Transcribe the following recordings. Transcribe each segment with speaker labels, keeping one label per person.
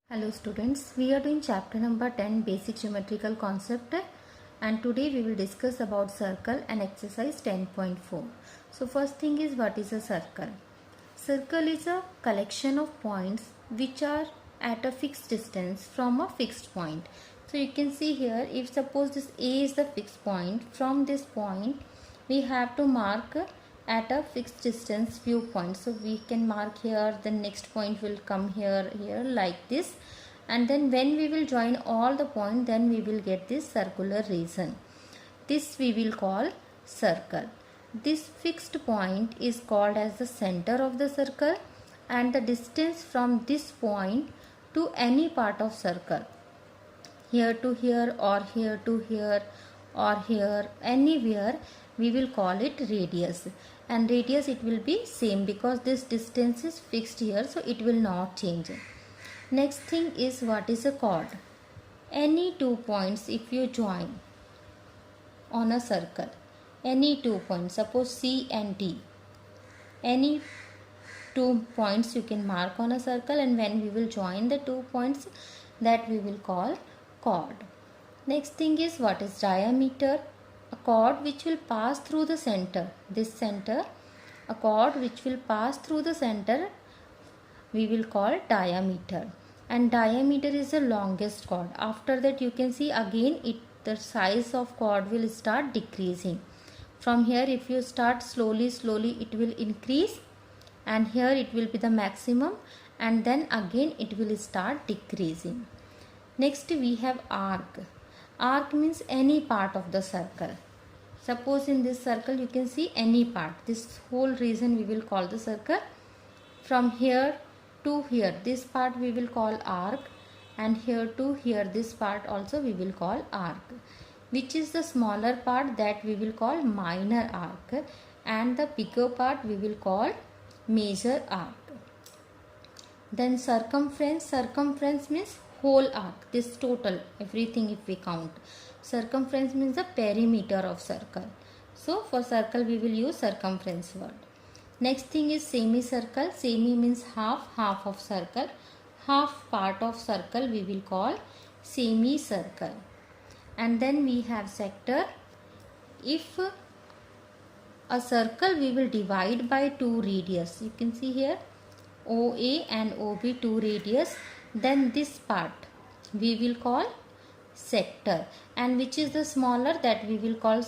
Speaker 1: Hello students, we are doing chapter number 10 basic geometrical concept and today we will discuss about circle and exercise 10.4. So first thing is, what is a circle? Circle is a collection of points which are at a fixed distance from a fixed point. So you can see here, if suppose this A is the fixed point, from this point we have to mark at a fixed distance few points. So we can mark here, the next point will come here like this, and then when we will join all the points, then we will get this circular region. This we will call circle. This fixed point is called as the center of the circle, and the distance from this point to any part of circle, here to here or here to here or here, anywhere, we will call it radius. And radius, it will be same because this distance is fixed here, so it will not change. Next thing is, what is a chord? Any two points if you join on a circle, any 2 points, suppose C and D, any 2 points you can mark on a circle, and when we will join the 2 points, that we will call chord. Next thing is, what is diameter? A chord which will pass through the center, this center, a chord which will pass through the center, we will call diameter. And diameter is the longest chord. After that, you can see again the size of chord will start decreasing. From here, if you start slowly it will increase, and here it will be the maximum, and then again it will start decreasing. Next we have arc. Arc means any part of the circle. Suppose in this circle you can see any part, this whole region we will call the circle. From here to here, this part we will call arc, and here to here, this part also we will call arc. Which is the smaller part, that we will call minor arc, and the bigger part we will call major arc. Then circumference. Circumference means whole arc, this total, everything if we count. Circumference means the perimeter of circle. So for circle we will use circumference word. Next thing is semicircle. Semi means half of circle. Half part of circle we will call semicircle. And then we have sector. If a circle we will divide by 2 radius, you can see here OA and OB 2 radius, then this part we will call sector, and which is the smaller, that we will call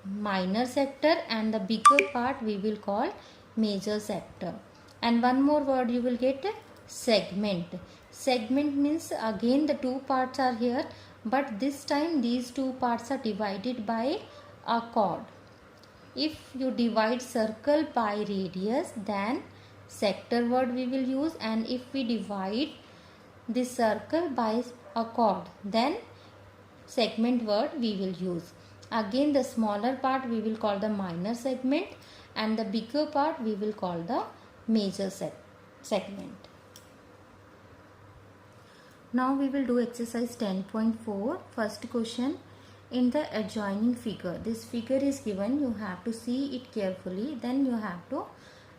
Speaker 1: minor sector, and the bigger part we will call major sector. And one more word you will get, segment. Segment means again the 2 parts are here, but this time these 2 parts are divided by a chord. If you divide circle by radius, then sector word we will use, and if we divide this circle by a chord, then segment word we will use. Again the smaller part we will call the minor segment, and the bigger part we will call the major segment. Now we will do exercise 10.4. First question, in the adjoining figure, this figure is given, you have to see it carefully, then you have to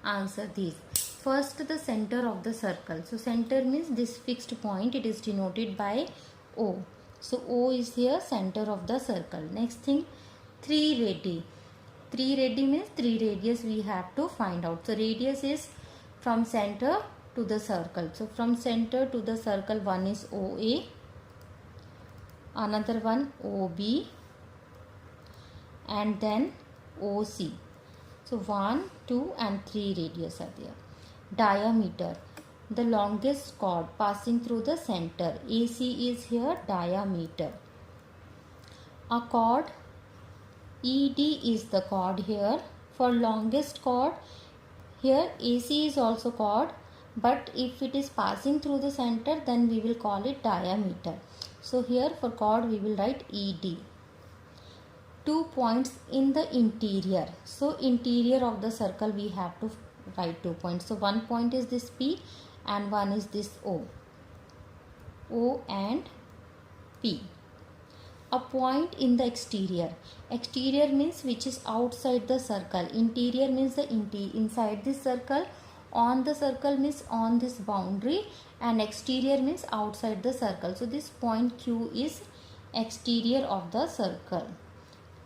Speaker 1: answer these. First, the center of the circle. So center means this fixed point, it is denoted by O. So O is here, center of the circle. Next thing, 3 radii. 3 radii means 3 radius we have to find out. So radius is from center to the circle. So from center to the circle, one is OA, another one OB, and then OC. So 1, 2 and 3 radius are there. Diameter, the longest chord passing through the center. AC is here, diameter. A chord, ED is the chord here. For longest chord, here AC is also chord, but if it is passing through the center, then we will call it diameter. So here for chord we will write ED. 2 points in the interior. So interior of the circle we have to write 2 points. So 1 point is this P, and one is this O. O and P. A point in the exterior. Exterior means which is outside the circle. Interior means the inside this circle, on the circle means on this boundary, and exterior means outside the circle. So this point Q is exterior of the circle.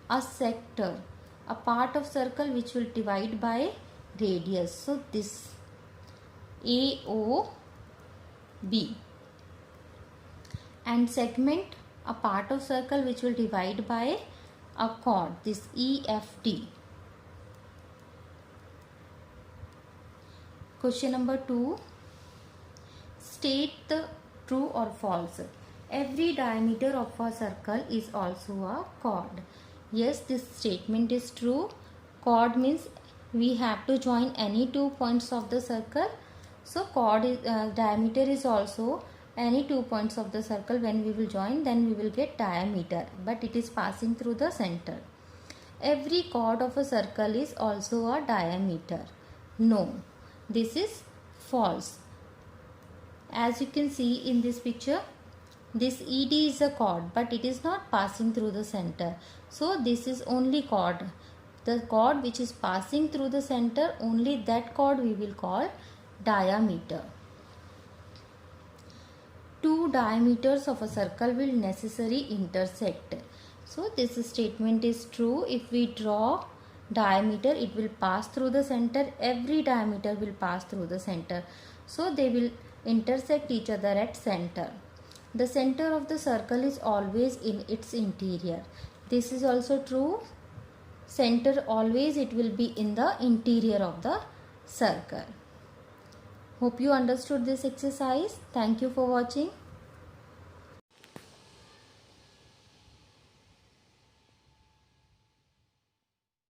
Speaker 1: A sector, a part of circle which will divide by radius. So this AOB. And segment, a part of circle which will divide by a chord, this EFD. Question number 2. State the true or false. Every diameter of a circle is also a chord. Yes, this statement is true. Chord means we have to join any 2 points of the circle. So chord is, diameter is also any 2 points of the circle. When we will join, then we will get diameter, but it is passing through the center. Every chord of a circle is also a diameter. No, this is false. As you can see in this picture, this ED is a chord, but it is not passing through the center. So this is only chord. The chord which is passing through the center, only that chord we will call diameter. 2 diameters of a circle will necessarily intersect. So this statement is true. If we draw diameter, it will pass through the center. Every diameter will pass through the center. So they will intersect each other at center. The center of the circle is always in its interior. This is also true. Center always it will be in the interior of the circle. Hope you understood this exercise. Thank you for watching.